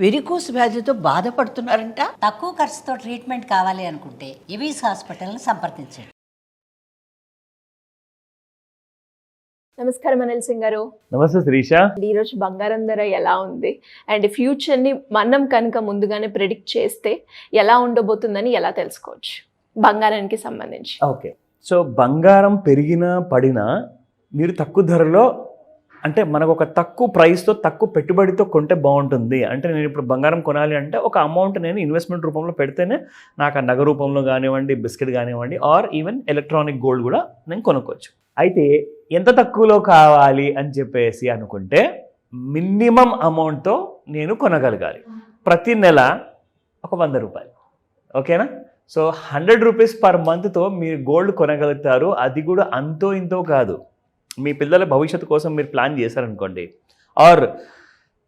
Varicose వ్యాధితో బాధపడుతున్నారంట. తక్కువ ఖర్చుతో ట్రీట్మెంట్ కావాలి అనుకుంటే ఎవిస్ హాస్పిటల్ని సంప్రదించండి. నమస్కారం అనిల్ సింగ్ గారు. నమస్తే శిరీష. ఈరోజు బంగారం ధర ఎలా ఉంది అండ్ ఫ్యూచర్ని మనం కనుక ముందుగానే ప్రిడిక్ట్ చేస్తే ఎలా ఉండబోతుందని ఎలా తెలుసుకోవచ్చు బంగారానికి సంబంధించి? ఓకే, సో బంగారం పెరిగినా పడినా మీరు తక్కువ ధరలో, అంటే మనకు ఒక తక్కువ ప్రైస్తో తక్కువ పెట్టుబడితో కొంటే బాగుంటుంది. అంటే నేను ఇప్పుడు బంగారం కొనాలి అంటే ఒక అమౌంట్ నేను ఇన్వెస్ట్మెంట్ రూపంలో పెడితేనే నాకు ఆ నగ రూపంలో కానివ్వండి, బిస్కెట్ కానివ్వండి, ఆర్ ఈవెన్ ఎలక్ట్రానిక్ గోల్డ్ కూడా నేను కొనుక్కోవచ్చు. అయితే ఎంత తక్కువలో కావాలి అని చెప్పేసి అనుకుంటే మినిమం అమౌంట్తో నేను కొనగలగాలి. ప్రతి నెల ఒక 100 రూపాయలు, ఓకేనా? సో 100 రూపీస్ పర్ మంత్తో మీరు గోల్డ్ కొనగలుగుతారు. అది కూడా అంతో ఇంతో కాదు. మీ పిల్లల భవిష్యత్తు కోసం మీరు ప్లాన్ చేశారనుకోండి, ఆర్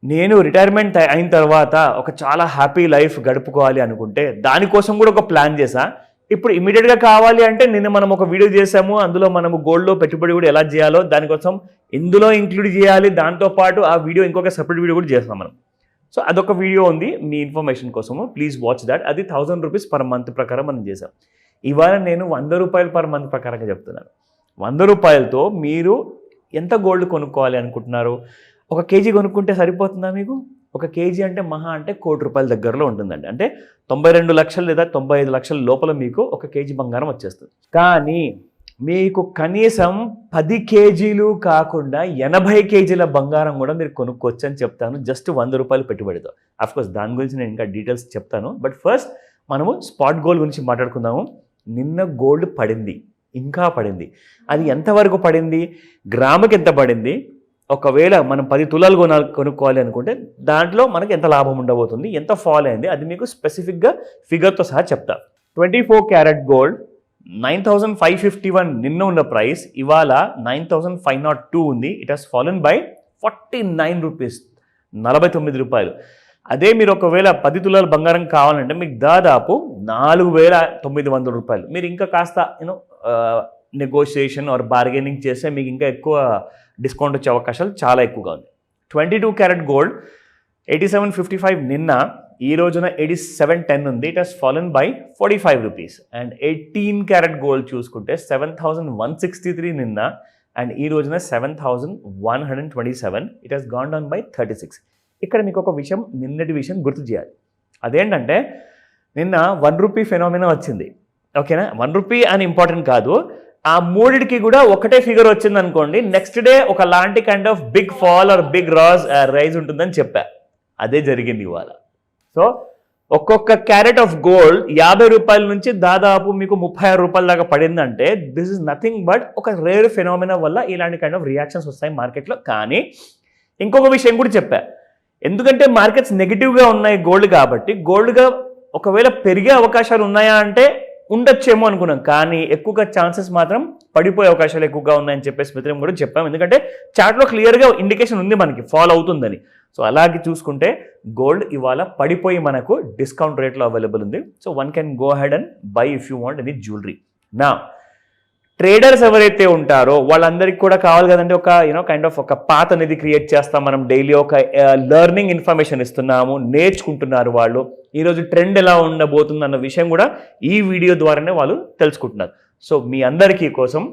నేను రిటైర్మెంట్ అయిన తర్వాత ఒక చాలా హ్యాపీ లైఫ్ గడుపుకోవాలి అనుకుంటే దానికోసం కూడా ఒక ప్లాన్ చేశా. ఇప్పుడు ఇమీడియట్గా కావాలి అంటే నిన్న మనం ఒక వీడియో చేసాము, అందులో మనము గోల్డ్లో పెట్టుబడి కూడా ఎలా చేయాలో దానికోసం ఇందులో ఇంక్లూడ్ చేయాలి. దాంతోపాటు ఆ వీడియో ఇంకొక సెపరేట్ వీడియో కూడా చేస్తాం మనం. సో అదొక వీడియో ఉంది మీ ఇన్ఫర్మేషన్ కోసము, ప్లీజ్ వాచ్ దాట్. అది 1000 రూపీస్ పర్ మంత్ ప్రకారం మనం చేసాం. ఇవాళ నేను 100 రూపాయలు పర్ మంత్ ప్రకారంగా చెప్తున్నాను. 100 రూపాయలతో మీరు ఎంత గోల్డ్ కొనుక్కోవాలి అనుకుంటున్నారు? 1 కేజీ కొనుక్కుంటే సరిపోతుందా మీకు? 1 కేజీ అంటే మహా అంటే 1 కోటి రూపాయల దగ్గరలో ఉంటుందండి. అంటే 92 లక్షలు లేదా 95 లక్షల లోపల మీకు 1 కేజీ బంగారం వచ్చేస్తుంది. కానీ మీకు కనీసం 10 కేజీలు కాకుండా 80 కేజీల బంగారం కూడా మీరు కొనుక్కోవచ్చు అని చెప్తాను, జస్ట్ 100 రూపాయలు పెట్టుబడితో. అఫ్కోర్స్ దాని గురించి నేను ఇంకా డీటెయిల్స్ చెప్తాను. బట్ ఫస్ట్ మనము స్పాట్ గోల్డ్ గురించి మాట్లాడుకుందాము. నిన్న గోల్డ్ పడింది, ఇంకా పడింది. అది ఎంతవరకు పడింది, గ్రాముకి ఎంత పడింది, ఒకవేళ మనం 10 తులాలు కొనుక్కోవాలి అనుకుంటే దాంట్లో మనకి ఎంత లాభం ఉండబోతుంది, ఎంత ఫాల్ అయింది, అది మీకు స్పెసిఫిక్గా ఫిగర్తో సహా చెప్తా. 24 క్యారెట్ గోల్డ్ 9551 నిన్న ఉన్న ప్రైస్ ఇవాళ 9502 ఉంది. It has fallen by 49 rupees, 49 రూపాయలు. అదే మీరు ఒకవేళ 10 తులాల బంగారం కావాలంటే మీకు దాదాపు 4900 రూపాయలు. మీరు ఇంకా కాస్త నెగోషియేషన్ ఆర్ బార్గెనింగ్ చేస్తే మీకు ఇంకా ఎక్కువ డిస్కౌంట్ వచ్చే అవకాశాలు చాలా ఎక్కువగా ఉంది. 22 క్యారెట్ గోల్డ్ 8755 నిన్న, ఈ రోజున 8710 ఉంది. It has fallen by 45 rupees. And 18 carat gold చూసుకుంటే 7163 నిన్న, అండ్ ఈ రోజున 7127. It has gone down by 36. ఇక్కడ మీకు ఒక విషయం, నిన్నటి విషయం గుర్తు చేయాలి. అదేంటంటే నిన్న 1 రూపీ ఫెనామినా వచ్చింది, ఓకేనా? 1 రూపీ అని ఇంపార్టెంట్ కాదు, ఆ మూడిటికి కూడా ఒకటే ఫిగర్ వచ్చింది అనుకోండి, నెక్స్ట్ డే ఒక లాంటి kind of big fall or big rise ఉంటుందని చెప్పా. అదే జరిగింది ఇవాళ. సో ఒక్కొక్క క్యారెట్ ఆఫ్ గోల్డ్ 50 రూపాయల నుంచి దాదాపు మీకు 36 రూపాయల దాకా పడిందంటే దిస్ ఇస్ నథింగ్ బట్ ఒక రేర్ ఫెనామినా వల్ల ఇలాంటి కైండ్ ఆఫ్ రియాక్షన్స్ వస్తాయి మార్కెట్లో. కానీ ఇంకొక విషయం కూడా చెప్పా, ఎందుకంటే మార్కెట్స్ నెగిటివ్గా ఉన్నాయి గోల్డ్ కాబట్టి, గోల్డ్గా ఒకవేళ పెరిగే అవకాశాలు ఉన్నాయా అంటే ఉండొచ్చేమో అనుకున్నాం, కానీ ఎక్కువగా ఛాన్సెస్ మాత్రం పడిపోయే అవకాశాలు ఎక్కువగా ఉన్నాయని చెప్పేసి మిత్రం కూడా చెప్పాం. ఎందుకంటే చార్ట్లో క్లియర్గా ఇండికేషన్ ఉంది మనకి ఫాల్ అవుతుందని. సో అలాగే చూసుకుంటే గోల్డ్ ఇవాళ పడిపోయి మనకు డిస్కౌంట్ రేట్లో అవైలబుల్ ఉంది. So one can go head and by if you want any jewellery. నా ట్రేడర్స్ ఎవరైతే ఉంటారో వాళ్ళందరికీ కూడా కావాలి కదండి ఒక కైండ్ ఆఫ్ ఒక పాత్ అనేది క్రియేట్ చేస్తాం మనం. డైలీ ఒక లెర్నింగ్ ఇన్ఫర్మేషన్ ఇస్తున్నాము, నేర్చుకుంటున్నారు వాళ్ళు. ఈరోజు ట్రెండ్ ఎలా ఉండబోతుంది అన్న విషయం కూడా ఈ వీడియో ద్వారానే వాళ్ళు తెలుసుకుంటున్నారు. సో మీ అందరికీ కోసం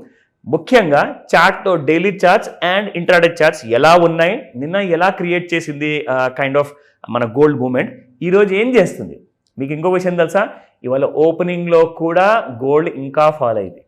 ముఖ్యంగా చార్ట్తో daily charts and intraday charts ఎలా ఉన్నాయి, నిన్న ఎలా క్రియేట్ చేసింది కైండ్ ఆఫ్ మన గోల్డ్ మూమెంట్, ఈరోజు ఏం చేస్తుంది. మీకు ఇంకో విషయం తెలుసా, ఇవాళ ఓపెనింగ్లో కూడా గోల్డ్ ఇంకా ఫాల్ అయింది.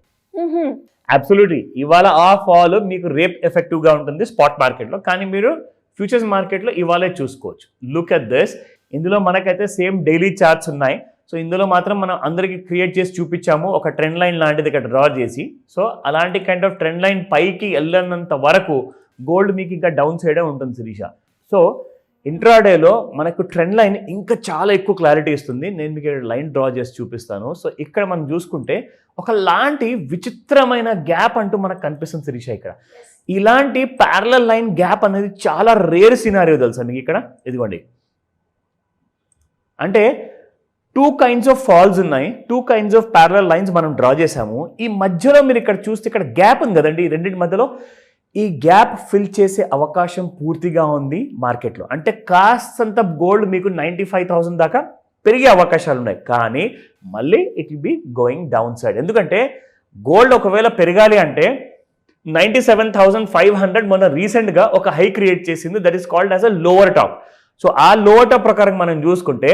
అబ్సల్యూట్లీ ఇవాళ ఆ ఫాల్ మీకు రేప్ ఎఫెక్టివ్గా ఉంటుంది స్పాట్ మార్కెట్లో, కానీ మీరు ఫ్యూచర్స్ మార్కెట్లో ఇవాళే చూసుకోవచ్చు. Look at this. ఇందులో మనకైతే సేమ్ డైలీ చార్ట్స్ ఉన్నాయి. సో ఇందులో మాత్రం మనం అందరికీ క్రియేట్ చేసి చూపించాము ఒక ట్రెండ్ లైన్ లాంటిది ఇక్కడ డ్రా చేసి. సో అలాంటి కైండ్ ఆఫ్ ట్రెండ్ లైన్ పైకి వెళ్ళినంత వరకు గోల్డ్ మీకు ఇంకా డౌన్ సైడే ఉంటుంది శిరీష. సో ఇంట్రాడేలో మనకు ట్రెండ్ లైన్ ఇంకా చాలా ఎక్కువ క్లారిటీ ఇస్తుంది. నేను మీకు లైన్ డ్రా చేసి చూపిస్తాను. సో ఇక్కడ మనం చూసుకుంటే ఒకలాంటి విచిత్రమైన గ్యాప్ అంటూ మనకు కనిపిస్తుంది శిరీష. ఇక్కడ ఇలాంటి ప్యారలల్ లైన్ గ్యాప్ అనేది చాలా రేర్ సినారియో తెలుసా మీకు. ఇక్కడ ఇదిగోండి, అంటే 2 kinds ఆఫ్ ఫాల్స్ ఉన్నాయి, 2 kinds ఆఫ్ ప్యారలల్ లైన్స్ మనం డ్రా చేసాము. ఈ మధ్యలో మీరు ఇక్కడ చూస్తే ఇక్కడ గ్యాప్ ఉంది కదండి, ఈ రెండింటి మధ్యలో ఈ గ్యాప్ ఫిల్ చేసే అవకాశం పూర్తిగా ఉంది మార్కెట్లో. అంటే కాస్తంత గోల్డ్ మీకు 95,000 దాకా పెరిగే అవకాశాలు ఉన్నాయి, కానీ మళ్ళీ it will be going down side. ఎందుకంటే గోల్డ్ ఒకవేళ పెరగాలి అంటే 97,500 మొన్న రీసెంట్గా ఒక హై క్రియేట్ చేసింది, that is called as a lower top. So ఆ లోవర్ టాప్ ప్రకారం మనం చూసుకుంటే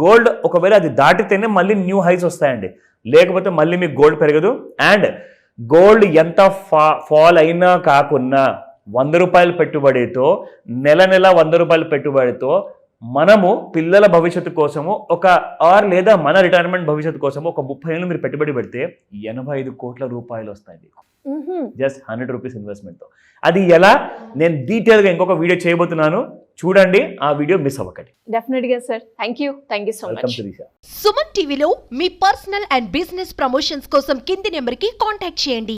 గోల్డ్ ఒకవేళ అది దాటితేనే మళ్ళీ న్యూ హైస్ వస్తాయండి, లేకపోతే మళ్ళీ మీకు గోల్డ్ పెరగదు. అండ్ గోల్డ్ ఎంత ఫాల్ అయినా కాకున్నా 100 రూపాయల పెట్టుబడితో నెల 100 రూపాయల పెట్టుబడితో మనము పిల్లల భవిష్యత్తు కోసము లేదా మన రిటైర్మెంట్ భవిష్యత్తు కోసము ఒక 30 ఏళ్ళు మీరు పెట్టుబడి పెడితే 85 కోట్ల రూపాయలు వస్తాయి మీకు, జస్ట్ 100 రూపీస్ ఇన్వెస్ట్మెంట్తో. అది ఎలా, నేను డీటెయిల్గా ఇంకొక వీడియో చేయబోతున్నాను, చూడండి, ఆ వీడియో మిస్ అవ్వకండి. డెఫినెట్గా sir. Thank you so much. Suman టీవీలో మీ పర్సనల్ అండ్ బిజినెస్ ప్రమోషన్స్ కోసం కింది నెంబర్కి కాంటాక్ట్ చేయండి.